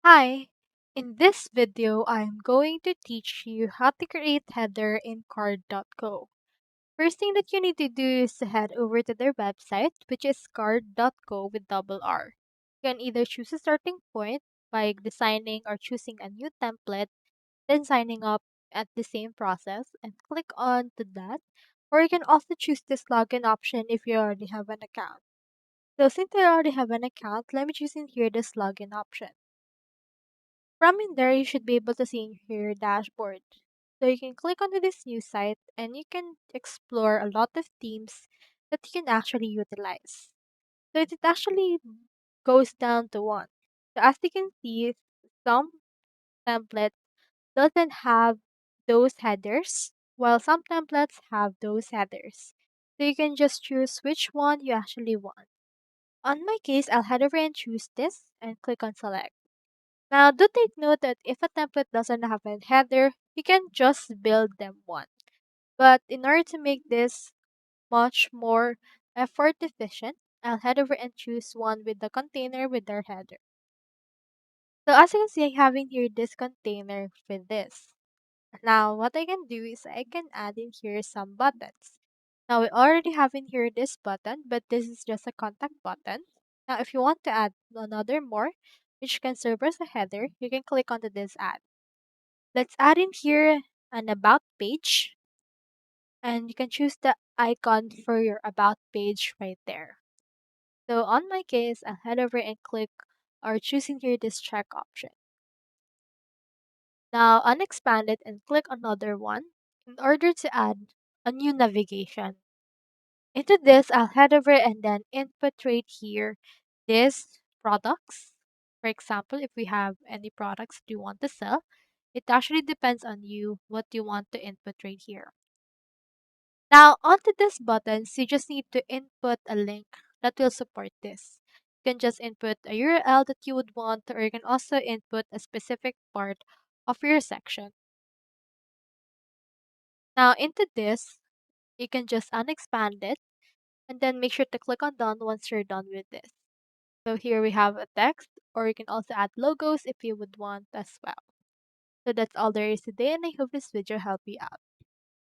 Hi! In this video, I'm going to teach you how to create header in card.co. First thing that you need to do is to head over to their website, which is card.co with double R. You can either choose a starting point by designing or choosing a new template, then signing up at the same process and click on to that. Or you can also choose this login option if you already have an account. So since I already have an account, let me choose in here this login option. From in there, you should be able to see in here your dashboard. So you can click onto this new site and you can explore a lot of themes that you can actually utilize. So it actually goes down to one. So as you can see, some templates doesn't have those headers, while some templates have those headers. So you can just choose which one you actually want. On my case, I'll head over and choose this and click on select. Now, do take note that if a template doesn't have a header, you can just build them one. But in order to make this much more effort efficient, I'll head over and choose one with the container with their header. So as you can see, I have in here this container with this. Now, what I can do is I can add in here some buttons. Now, we already have in here this button, but this is just a contact button. Now, if you want to add another more, which can serve as a header, you can click onto this add. Let's add in here an about page, and you can choose the icon for your about page right there. So on my case, I'll head over and click or choose in here this check option. Now unexpand it and click another one in order to add a new navigation. Into this, I'll head over and then input right here this products. For example, if we have any products that you want to sell, it actually depends on you what you want to input right here. Now, onto these buttons, you just need to input a link that will support this. You can just input a URL that you would want, or you can also input a specific part of your section. Now, into this, you can just unexpand it and then make sure to click on done once you're done with this. So here we have a text, or you can also add logos if you would want as well. So that's all there is today, and I hope this video helped you out.